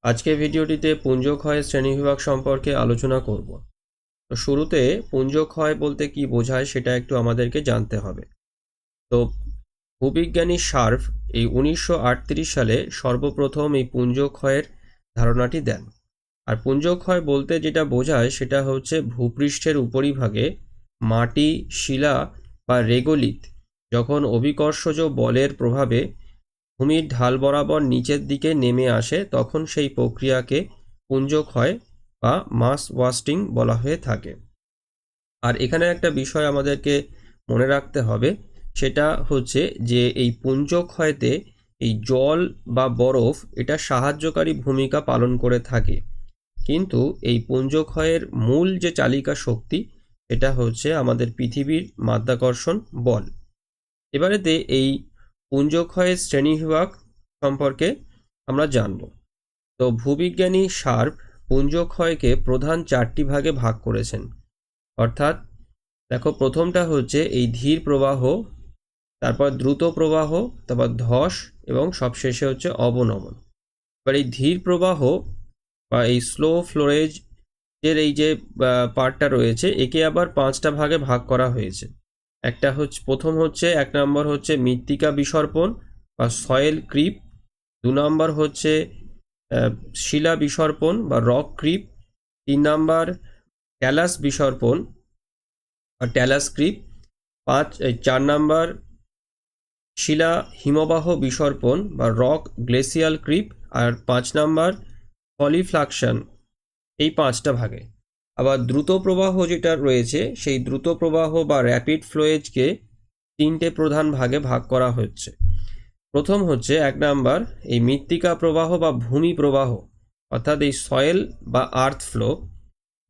আজকের ভিডিওটিতে পুঞ্জক্ষয়ের শ্রেণীবিভাগ সম্পর্কে আলোচনা করব। তো শুরুতে পুঞ্জক্ষয় বলতে কি বোঝায় সেটা একটু আমাদেরকে জানতে হবে। তো ভূবিজ্ঞানী শার্প এই 1938 সালে সর্বপ্রথম এই পুঞ্জক্ষয়ের ধারণাটি দেন। আর পুঞ্জক্ষয় বলতে যেটা বোঝায় সেটা হচ্ছে ভূপৃষ্ঠের উপরিভাগে মাটি, শিলা বা রেগোলিথ যখন অভিকর্ষজ বলের প্রভাবে ভূমির ঢাল বরাবর নিচের দিকে নেমে আসে তখন সেই প্রক্রিয়াকে পুঞ্জক্ষয় বা মাস ওয়াস্টিং বলা হয়ে থাকে। আর এখানে একটা বিষয় আমাদেরকে মনে রাখতে হবে, সেটা হচ্ছে যে এই পুঞ্জক্ষয়তে এই জল বা বরফ এটা সাহায্যকারী ভূমিকা পালন করে থাকে, কিন্তু এই পুঞ্জক্ষয়ের মূল যে চালিকা শক্তি এটা হচ্ছে আমাদের পৃথিবীর মাধ্যাকর্ষণ বল। এবারেতে এই পুঞ্জক্ষয়ের শ্রেণীবিভাগ সম্পর্কে আমরা জানব। তো ভূবিজ্ঞানী শার্প পুঞ্জক্ষয়কে প্রধান 4টি ভাগে ভাগ করেছেন। অর্থাৎ দেখো, প্রথমটা হচ্ছে এই ধীর প্রবাহ, তারপর দ্রুত প্রবাহ, তারপর ধস এবং সবশেষে হচ্ছে অবনমন। এবার এই ধীর প্রবাহ বা এই স্লো ফ্লোরেজ এর এই যে পার্টটা রয়েছে একে আবার 5টা ভাগে ভাগ করা হয়েছে। একটা হচ্ছে, প্রথম হচ্ছে 1 নম্বর হচ্ছে মৃত্তিকা বিসর্পণ বা সয়েল ক্রিপ। 2 নম্বর হচ্ছে শিলা বিসর্পণ বা রক ক্রিপ। 3 নম্বর ট্যালাস বিসর্পণ বা ট্যালাস ক্রিপ। 4 নম্বর শিলা হিমবাহ বিসর্পণ বা রক গ্লেসিয়াল ক্রিপ। আর 5 নম্বর পলিফ্লাকশন। এই 5টা ভাগে। আবার দ্রুত প্রবাহ যেটা রয়েছে সেই দ্রুত প্রবাহ বা র্যাপিড ফ্লোয়েজকে 3টে প্রধান ভাগে ভাগ করা হচ্ছে। প্রথম হচ্ছে 1 নাম্বার এই মৃত্তিকা প্রবাহ বা ভূমি প্রবাহ, অর্থাৎ এই সয়েল বা আর্থ ফ্লো।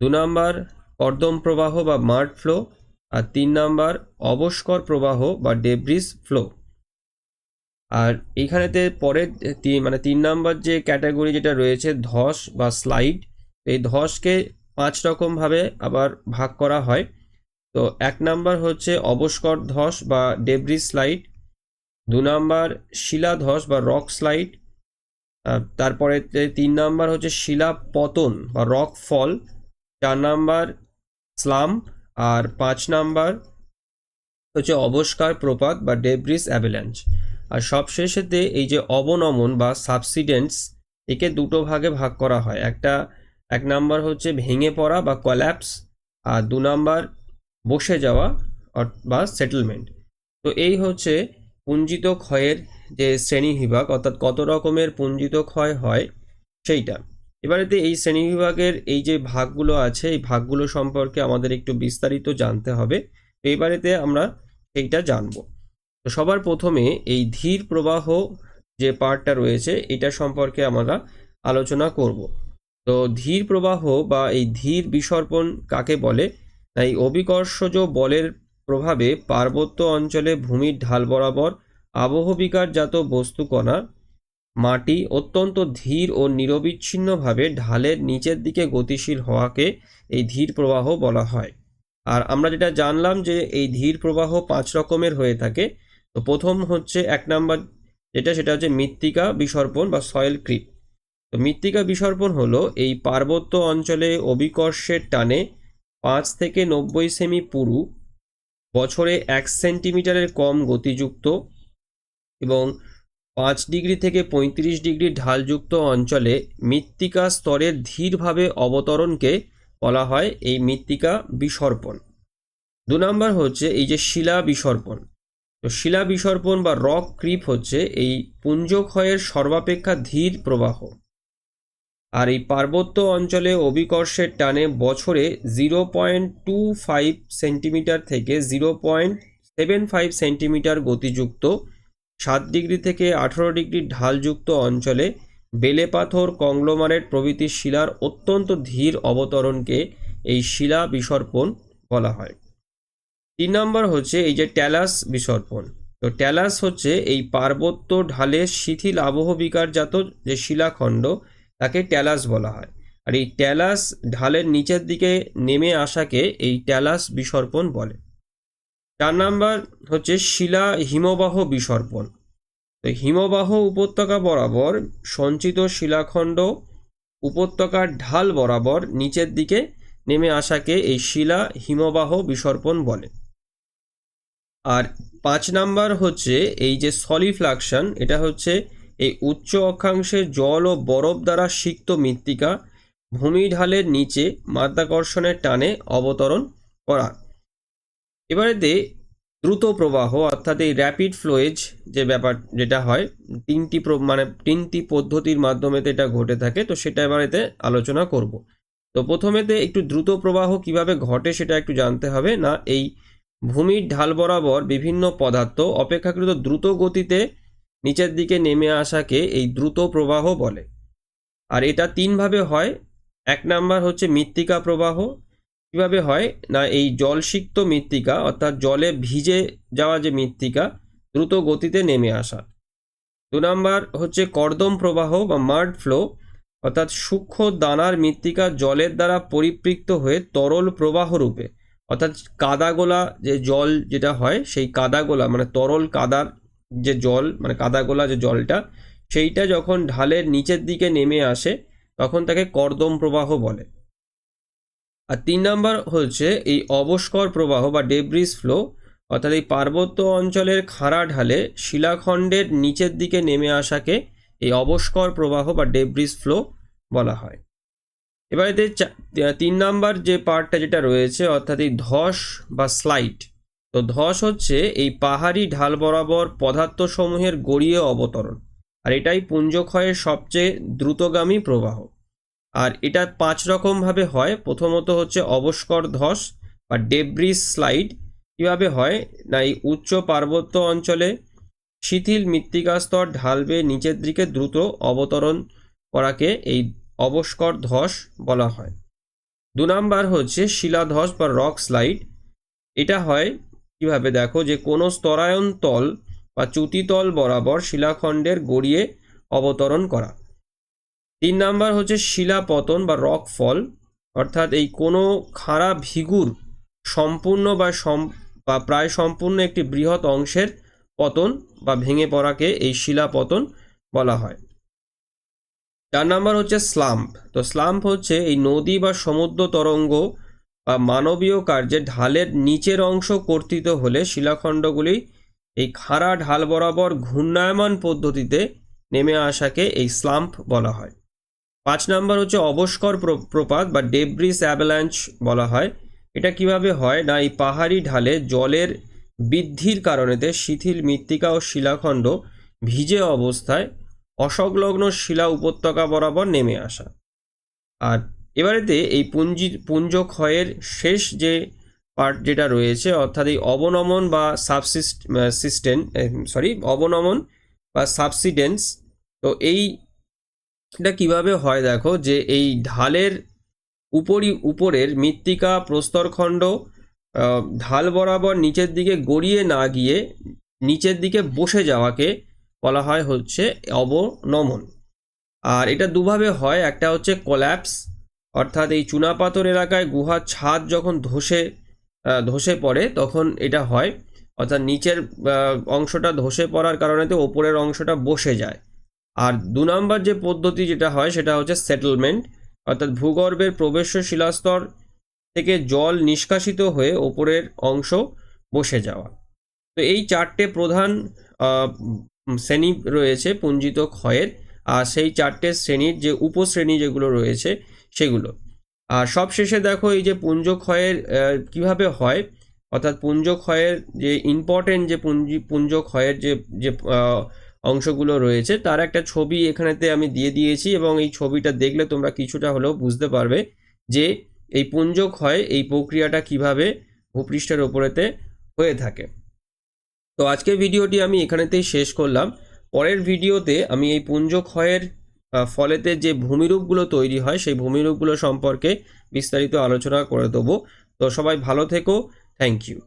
2 নাম্বার কর্দম প্রবাহ বা মাড ফ্লো। আর 3 নাম্বার অবস্কর প্রবাহ বা ডেব্রিস ফ্লো। আর এইখানেতে পরের 3 নাম্বার যে ক্যাটাগরি যেটা রয়েছে ধস বা স্লাইড, এই ধসকে 5 রকমভাবে আবার ভাগ করা হয়। তো 1 নাম্বার হচ্ছে অবস্কর ধস বা ডেব্রিস স্লাইড। 2 নাম্বার শিলা ধস বা রক স্লাইড। তারপরে 3 নাম্বার হচ্ছে শিলা পতন বা রক ফল। 4 নাম্বার স্লাম। আর 5 নাম্বার হচ্ছে অবস্কার প্রপাত বা ডেব্রিস অ্যাভেলাঞ্চ। আর সবশেষেতে এই যে অবনমন বা সাবসিডেন্টস, একে 2টো ভাগে ভাগ করা হয়। 1 নাম্বার হচ্ছে ভেঙে পড়া বা কল্যাপস। আর 2 নাম্বার বসে যাওয়া বা সেটেলমেন্ট। তো এই হচ্ছে পুঞ্জিত ক্ষয়ের যে শ্রেণীবিভাগ, অর্থাৎ কত রকমের পুঞ্জিত ক্ষয় হয় সেইটা। এবারেতে এই শ্রেণীবিভাগের এই যে ভাগগুলো আছে এই ভাগগুলো সম্পর্কে আমাদের একটু বিস্তারিত জানতে হবে। এবারেতে আমরা এইটা জানবো। তো সবার প্রথমে এই ধীর প্রবাহ যে পার্টটা রয়েছে এটা সম্পর্কে আমরা আলোচনা করব। তো ধীর প্রবাহ বা এই ধীর বিসর্পণ কাকে বলে? তাই অভিকর্ষজ বলের প্রভাবে পার্বত্য অঞ্চলে ভূমির ঢাল বরাবর আবহবিকারজাত বস্তুকণা মাটি অত্যন্ত ধীর ও নিরবিচ্ছিন্নভাবে ঢালের নিচের দিকে গতিশীল হওয়াকে এই ধীর প্রবাহ বলা হয়। আর আমরা যেটা জানলাম যে এই ধীর প্রবাহ 5 রকমের হয়ে থাকে। তো প্রথম হচ্ছে 1 নাম্বার সেটা হচ্ছে মৃত্তিকা বিসর্পণ বা সয়েল ক্রিপ। তো মৃত্তিকা বিসর্পণ হলো এই পার্বত্য অঞ্চলে অভিকর্ষের টানে 5 থেকে 90 সেমি পুরু, বছরে 1 সেন্টিমিটারের কম গতিযুক্ত এবং 5 ডিগ্রি থেকে 35 ডিগ্রি ঢালযুক্ত অঞ্চলে মৃত্তিকা স্তরের ধীরভাবে অবতরণকে বলা হয় এই মৃত্তিকা বিসর্পণ। 2 নাম্বার হচ্ছে এই যে শিলা বিসর্পণ। তো শিলা বিসর্পণ বা রক ক্রিপ হচ্ছে এই পুঞ্জক্ষয়ের সর্বাপেক্ষা ধীর প্রবাহ। আর এই পার্বত্য অঞ্চলে অভিকর্ষের টানে বছরে 0.25 সেন্টিমিটার থেকে 0.75 সেন্টিমিটার গতিযুক্ত 7 ডিগ্রি থেকে 18 ডিগ্রি ঢালযুক্ত অঞ্চলে বেলে পাথর, কংগ্লোমারেট প্রভৃতি শিলার অত্যন্ত ধীর অবতরণকে এই শিলা বিসর্পণ বলা হয়। 3 নম্বর হচ্ছে এই যে ট্যালাস বিসর্পণ। তো ট্যালাস হচ্ছে এই পার্বত্য ঢালে শিথিল আবহবিকারজাত যে শিলাখণ্ড তাকে ট্যালাস বলা হয়। আর এই ট্যালাস ঢালের নিচের দিকে নেমে আসাকে এই ট্যালাস বিসর্পণ বলে। 4 নাম্বার হচ্ছে শিলা হিমবাহ বিসর্পণ। তো হিমবাহ উপত্যকা বরাবর সঞ্চিত শিলাখণ্ড উপত্যকার ঢাল বরাবর নিচের দিকে নেমে আসাকে এই শিলা হিমবাহ বিসর্পণ বলে। আর 5 নাম্বার হচ্ছে এই যে সলিফ্লাকশন, এটা হচ্ছে এই উচ্চ অক্ষাংশে জল ও বরফ দ্বারা সিক্ত মৃত্তিকা ভূমি ঢালের নিচে মাধ্যাকর্ষণের টানে অবতরণ করা। এবারেতে দ্রুত প্রবাহ অর্থাৎ এই র্যাপিড ফ্লোয়েজ যে ব্যাপার যেটা হয় তিনটি পদ্ধতির মাধ্যমে এটা ঘটে থাকে, তো সেটা এবারেতে আলোচনা করব। তো প্রথমেতে একটু দ্রুত প্রবাহ কিভাবে ঘটে সেটা একটু জানতে হবে। না, এই ভূমির ঢাল বরাবর বিভিন্ন পদার্থ অপেক্ষাকৃত দ্রুত গতিতে নিচের দিকে নেমে আসাকে এই দ্রুত প্রবাহ বলে। আর এটা 3 ভাবে হয়। 1 নাম্বার হচ্ছে মৃত্তিকা প্রবাহ। কিভাবে হয় না, এই জলসিক্ত মৃত্তিকা অর্থাৎ জলে ভিজে যাওয়া যে মৃত্তিকা দ্রুত গতিতে নেমে আসা। 2 নাম্বার হচ্ছে কর্দম প্রবাহ বা মাড ফ্লো, অর্থাৎ সূক্ষ্ম দানার মৃত্তিকা জলের দ্বারা পরিপৃক্ত হয়ে তরল প্রবাহ রূপে, অর্থাৎ কাদাগোলা যে জল যেটা হয় সেই কাদাগোলা মানে তরল কাদার যে জল মানে কাদাগোলা যে জলটা সেইটা যখন ঢালের নিচের দিকে নেমে আসে তখন তাকে কর্দম প্রবাহ বলে। আর 3 নাম্বার হচ্ছে এই অবস্কর প্রবাহ বা ডেব্রিস ফ্লো, অর্থাৎ এই পার্বত্য অঞ্চলের খাড়া ঢালে শিলাখণ্ডের নিচের দিকে নেমে আসাকে এই অবস্কর প্রবাহ বা ডেব্রিস ফ্লো বলা হয়। এবার এতে 3 নাম্বার যে পার্টটা যেটা রয়েছে অর্থাৎ এই ধস বা স্লাইড। তো ধস হচ্ছে এই পাহাড়ি ঢাল বরাবর পদার্থসমূহের গড়িয়ে অবতরণ, আর এটাই পুঞ্জক্ষয়ের সবচেয়ে দ্রুতগামী প্রবাহ। আর এটা 5 রকমভাবে হয়। প্রথমত হচ্ছে অবস্কর ধস বা ডেব্রিস স্লাইড। কীভাবে হয় না, এই উচ্চ পার্বত্য অঞ্চলে শিথিল মৃত্তিকা স্তর ঢাল বেয়ে নিচের দিকে দ্রুত অবতরণ করাকে এই অবস্কর ধস বলা হয়। 2 নাম্বার হচ্ছে শিলাধস বা রক স্লাইড। এটা হয় কিভাবে দেখো, যে কোনো স্তরায়ন তল বা চ্যুতিতল বরাবর শিলাখণ্ডের গড়িয়ে অবতরণ করা। 3 নাম্বার হচ্ছে শিলাপতন বা রক ফল, অর্থাৎ এই কোনো খাড়া ভিগুর সম্পূর্ণ বা প্রায় সম্পূর্ণ একটি বৃহৎ অংশের পতন বা ভেঙে পড়াকে এই শিলাপতন বলা হয়। 4 নাম্বার হচ্ছে স্লাম্প। তো স্লাম্প হচ্ছে এই নদী বা সমুদ্র তরঙ্গ বা মানবীয় কার্যে ঢালের নিচের অংশ কর্তৃত হলে শিলাখণ্ডগুলি এই খাড়া ঢাল বরাবর ঘূর্ণায়মান পদ্ধতিতে নেমে আসাকে এই স্লাম্প বলা হয়। 5 নাম্বার হচ্ছে অবস্কর প্রপাত বা ডেব্রিস অ্যাভালাঞ্চ বলা হয়। এটা কিভাবে হয় না, এই পাহাড়ি ঢালে জলের বৃদ্ধির কারণেতে শিথিল মৃত্তিকা ও শিলাখণ্ড ভিজে অবস্থায় অসংলগ্ন শিলা উপত্যকা বরাবর নেমে আসা। আর এবারেতে এই পুঞ্জক্ষয়ের শেষ যে পার্ট যেটা রয়েছে অর্থাৎ এই অবনমন বা সাবসিডেন্স। তো এটা কিভাবে হয় দেখো, যে এই ঢালের উপরের মৃত্তিকা প্রস্তরখণ্ড ঢাল বরাবর নিচের দিকে গড়িয়ে না গিয়ে নিচের দিকে বসে যাওয়াকে বলা হয় হচ্ছে অবনমন। আর এটা দুভাবে হয়। একটা হচ্ছে কোল্যাপস, অর্থাৎ এই চুনাপাথর এলাকায় গুহার ছাদ যখন ধসে পড়ে তখন এটা হয়, অর্থাৎ নিচের অংশটা ধসে পড়ার কারণেতে ওপরের অংশটা বসে যায়। আর 2 নাম্বার যে পদ্ধতি যেটা হয় সেটা হচ্ছে সেটেলমেন্ট, অর্থাৎ ভূগর্ভের প্রবেশ্য শিলাস্তর থেকে জল নিষ্কাশিত হয়ে ওপরের অংশ বসে যাওয়া। তো এই 4টে প্রধান শ্রেণী রয়েছে পুঞ্জিত ক্ষয়ের, আর সেই 4টে শ্রেণীর যে উপশ্রেণী যেগুলো রয়েছে সেগুলো। আর সবশেষে দেখো এই যে পুঞ্জক্ষয়ের কিভাবে হয়, অর্থাৎ পুঞ্জক্ষয়ের যে ইম্পর্টেন্ট যে পুঞ্জক্ষয়ের যে অংশগুলো রয়েছে তার একটা ছবি এখানেতে আমি দিয়ে দিয়েছি, এবং এই ছবিটা দেখলে তোমরা কিছুটা হলেও বুঝতে পারবে যে এই পুঞ্জক্ষয় এই প্রক্রিয়াটা কিভাবে ভূপৃষ্ঠের ওপরেতে হয়ে থাকে। তো আজকের ভিডিওটি আমি এখানেতেই শেষ করলাম। পরের ভিডিওতে আমি এই পুঞ্জক্ষয়ের ফলেতে যে ভূমিরূপগুলো তৈরি হয় সেই ভূমিরূপগুলো সম্পর্কে বিস্তারিত আলোচনা করে দেবো। তো সবাই ভালো থেকো, থ্যাংক ইউ।